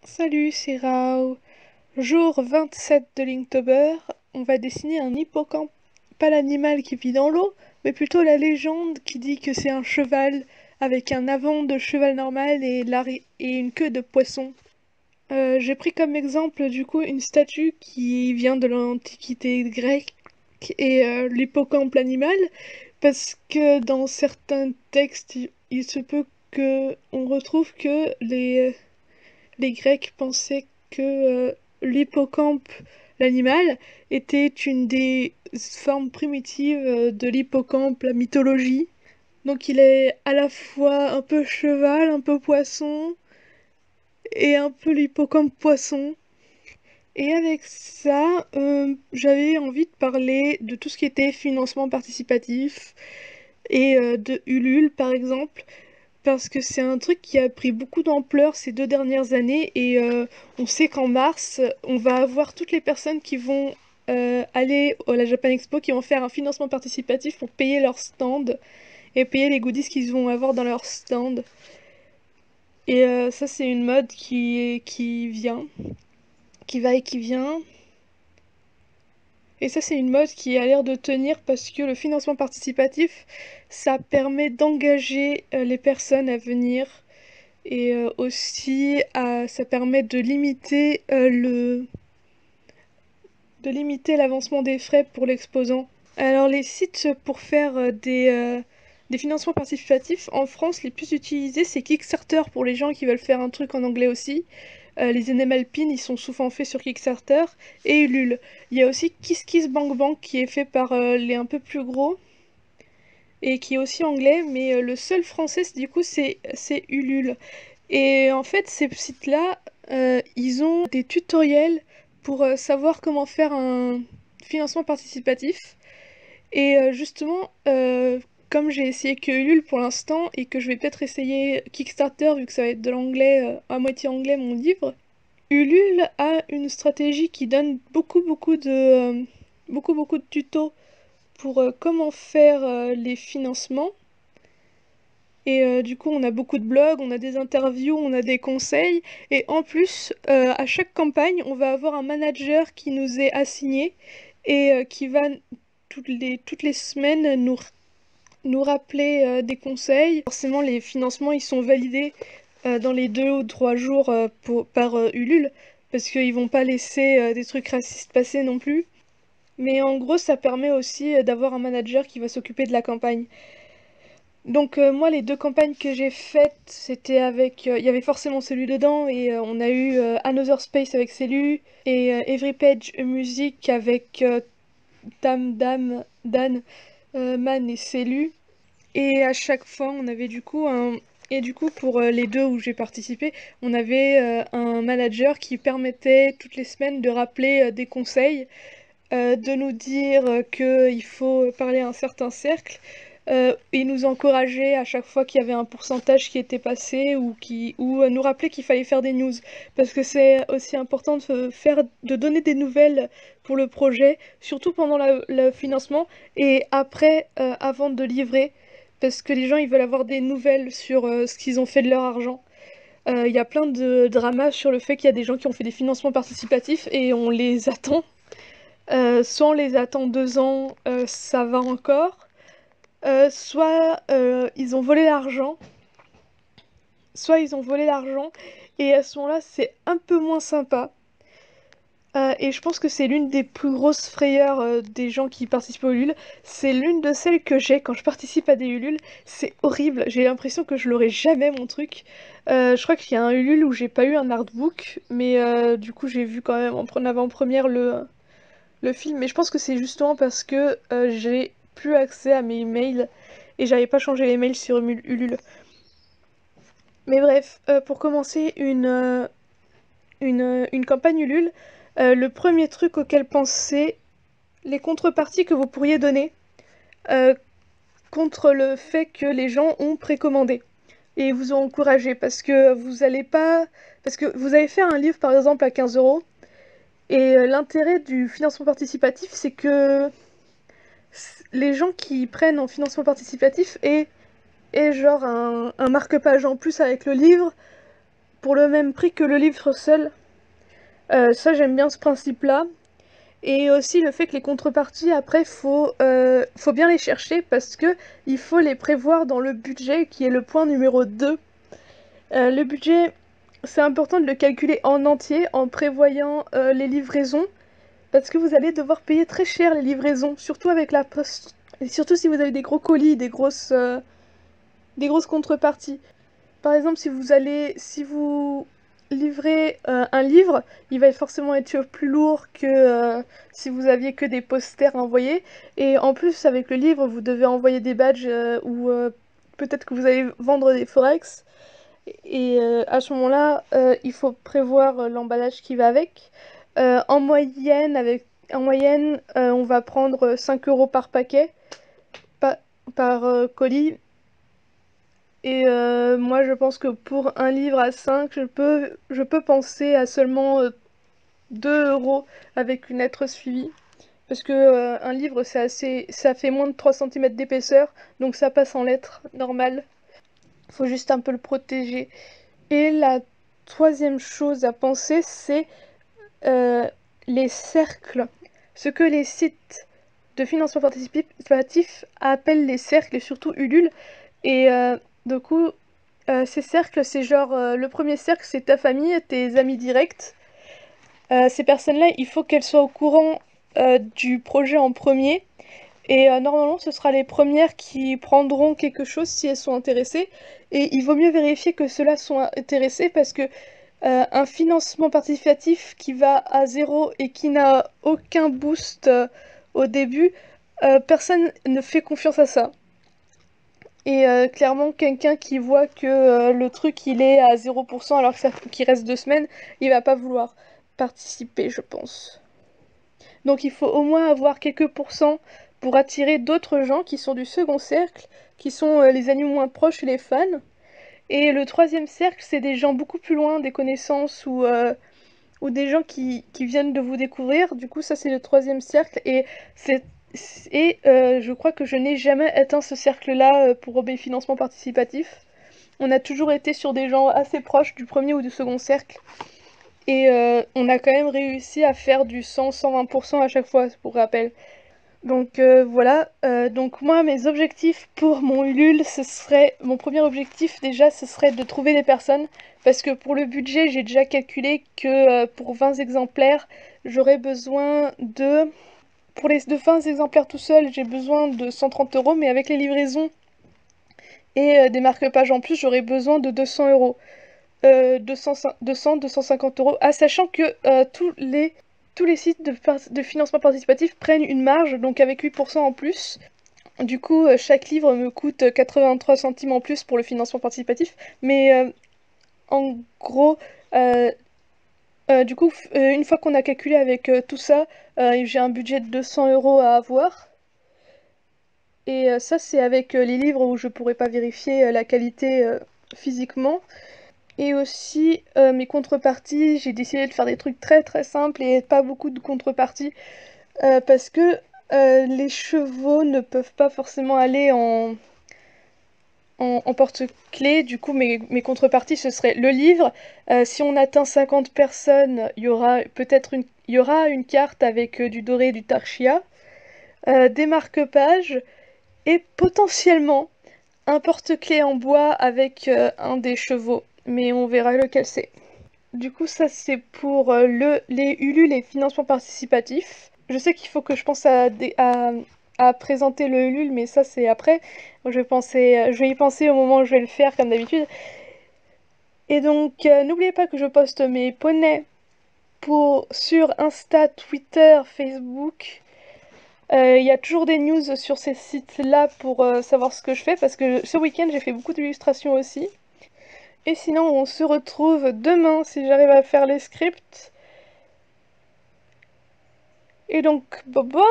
Salut, c'est Rao. Jour 27 de l'Inktober, on va dessiner un hippocampe. Pas l'animal qui vit dans l'eau, mais plutôt la légende qui dit que c'est un cheval avec un avant de cheval normal et une queue de poisson. J'ai pris comme exemple du coup une statue qui vient de l'Antiquité grecque et l'hippocampe l'animal, parce que dans certains textes, il se peut que on retrouve que les Grecs pensaient que l'hippocampe, l'animal, était une des formes primitives de l'hippocampe, la mythologie. Donc il est à la fois un peu cheval, un peu poisson, et un peu l'hippocampe poisson. Et avec ça, j'avais envie de parler de tout ce qui était financement participatif et de Ulule par exemple, parce que c'est un truc qui a pris beaucoup d'ampleur ces 2 dernières années et on sait qu'en mars, on va avoir toutes les personnes qui vont aller à la Japan Expo, qui vont faire un financement participatif pour payer leur stand et payer les goodies qu'ils vont avoir dans leur stand. Et ça, c'est une mode qui vient, qui va et qui vient. Et ça, c'est une mode qui a l'air de tenir parce que le financement participatif, ça permet d'engager les personnes à venir. Et aussi, ça permet de limiter l'avancement des frais pour l'exposant. Alors les sites pour faire des financements participatifs en France, les plus utilisés, c'est Kickstarter pour les gens qui veulent faire un truc en anglais aussi. Les NML Pin, ils sont souvent faits sur Kickstarter. Et Ulule. Il y a aussi KissKissBankBank qui est fait par les un peu plus gros et qui est aussi anglais, mais le seul français, du coup, c'est Ulule. Et en fait, ces sites-là, ils ont des tutoriels pour savoir comment faire un financement participatif. Et justement, comme j'ai essayé que Ulule pour l'instant et que je vais peut-être essayer Kickstarter vu que ça va être de l'anglais, à moitié anglais mon livre, Ulule a une stratégie qui donne beaucoup de tutos pour comment faire les financements. Et du coup, on a beaucoup de blogs, on a des interviews, on a des conseils. Et en plus, à chaque campagne, on va avoir un manager qui nous est assigné et qui va toutes les semaines nous rappeler des conseils. Forcément, les financements, ils sont validés dans les 2 ou 3 jours par Ulule, parce qu'ils vont pas laisser des trucs racistes passer non plus. Mais en gros, ça permet aussi d'avoir un manager qui va s'occuper de la campagne. Donc moi les 2 campagnes que j'ai faites c'était avec il y avait forcément Celu dedans et on a eu Another Space avec Celu et Every Page Music avec Dan, Man et Celu, et à chaque fois on avait du coup un et du coup pour les 2 où j'ai participé, on avait un manager qui permettait toutes les semaines de rappeler des conseils, de nous dire qu'il faut parler à un certain cercle, et nous encourager à chaque fois qu'il y avait un pourcentage qui était passé ou nous rappeler qu'il fallait faire des news. Parce que c'est aussi important de donner des nouvelles pour le projet, surtout pendant le financement et après, avant de livrer, parce que les gens ils veulent avoir des nouvelles sur ce qu'ils ont fait de leur argent. Il y a plein de dramas sur le fait qu'il y a des gens qui ont fait des financements participatifs et on les attend. Soit on les attend 2 ans, ça va encore. Soit ils ont volé l'argent, soit ils ont volé l'argent, et à ce moment-là, c'est un peu moins sympa. Et je pense que c'est l'une des plus grosses frayeurs des gens qui participent au Ulule. C'est l'une de celles que j'ai quand je participe à des Ulule. C'est horrible, j'ai l'impression que je l'aurai jamais mon truc. Je crois qu'il y a un Ulule où j'ai pas eu un artbook, mais du coup j'ai vu quand même en avant-première le film. Mais je pense que c'est justement parce que j'ai plus accès à mes emails et j'avais pas changé les mails sur Ulule. Mais bref, pour commencer une campagne Ulule, le premier truc auquel penser, les contreparties que vous pourriez donner euh, contre le fait que les gens ont précommandé et vous ont encouragé, parce que vous allez pas... Parce que vous avez fait un livre par exemple à 15 € et l'intérêt du financement participatif, c'est que les gens qui prennent en financement participatif et genre un marque-page en plus avec le livre, pour le même prix que le livre seul. Ça, j'aime bien ce principe-là. Et aussi le fait que les contreparties, après, faut bien les chercher parce que il faut les prévoir dans le budget qui est le point numéro 2. Le budget, c'est important de le calculer en entier en prévoyant les livraisons parce que vous allez devoir payer très cher les livraisons, surtout avec la poste. Et surtout si vous avez des gros colis, des grosses contreparties. Par exemple, si vous livrez un livre, il va forcément être plus lourd que si vous aviez que des posters à envoyer. Et en plus, avec le livre, vous devez envoyer des badges ou peut-être que vous allez vendre des forex. Et à ce moment-là, il faut prévoir l'emballage qui va avec. En moyenne, on va prendre 5 euros par paquet, pa- par colis. Et moi, je pense que pour un livre à 5, je peux penser à seulement 2 euros avec une lettre suivie. Parce que un livre, ça fait moins de 3 centimètres d'épaisseur, donc ça passe en lettres normales. Faut juste un peu le protéger. Et la troisième chose à penser, c'est euh, les cercles. Ce que les sites de financement participatif appellent les cercles, et surtout Ulule. Et du coup, ces cercles, c'est genre, le premier cercle, c'est ta famille, tes amis directs. Ces personnes-là, il faut qu'elles soient au courant du projet en premier. Et normalement, ce sera les premières qui prendront quelque chose si elles sont intéressées. Et il vaut mieux vérifier que ceux-là sont intéressés parce que un financement participatif qui va à zéro et qui n'a aucun boost au début, personne ne fait confiance à ça. Et clairement, quelqu'un qui voit que le truc il est à 0% alors que qu'il reste 2 semaines, il va pas vouloir participer, je pense. Donc il faut au moins avoir quelques pourcents pour attirer d'autres gens qui sont du second cercle, qui sont les amis moins proches et les fans. Et le troisième cercle, c'est des gens beaucoup plus loin, des connaissances ou des gens qui viennent de vous découvrir. Du coup, ça c'est le troisième cercle. Je crois que je n'ai jamais atteint ce cercle-là pour mes financements participatifs. On a toujours été sur des gens assez proches du premier ou du second cercle. Et on a quand même réussi à faire du 100-120% à chaque fois, pour rappel. Donc voilà, donc moi mes objectifs pour mon Ulule, mon premier objectif déjà, ce serait de trouver des personnes, parce que pour le budget, j'ai déjà calculé que pour 20 exemplaires, j'aurais besoin pour de 20 exemplaires tout seul, j'ai besoin de 130 euros, mais avec les livraisons et des marque-pages en plus, j'aurais besoin de 200 euros. 250 euros, sachant que tous les sites de financement participatif prennent une marge, donc avec 8% en plus. Du coup, chaque livre me coûte 83 centimes en plus pour le financement participatif, mais en gros, euh, du coup, une fois qu'on a calculé avec tout ça, j'ai un budget de 200 euros à avoir. Et ça, c'est avec les livres où je pourrais pas vérifier la qualité physiquement. Et aussi, mes contreparties, j'ai décidé de faire des trucs très très simples et pas beaucoup de contreparties parce que les chevaux ne peuvent pas forcément aller en porte-clés. Du coup, mes contreparties, ce serait le livre. Si on atteint 50 personnes, il y aura une carte avec du doré et du tarchia, des marque-pages et potentiellement un porte-clés en bois avec un des chevaux. Mais on verra lequel c'est. Du coup, ça c'est pour les ULU, les financements participatifs. Je sais qu'il faut que je pense à présenter le Ulule, mais ça c'est après. Je vais y penser au moment où je vais le faire, comme d'habitude. Et donc, n'oubliez pas que je poste mes poneys sur Insta, Twitter, Facebook. Il y a toujours des news sur ces sites-là pour savoir ce que je fais, parce que ce week-end j'ai fait beaucoup d'illustrations aussi. Et sinon, on se retrouve demain si j'arrive à faire les scripts. Et donc, bye bye!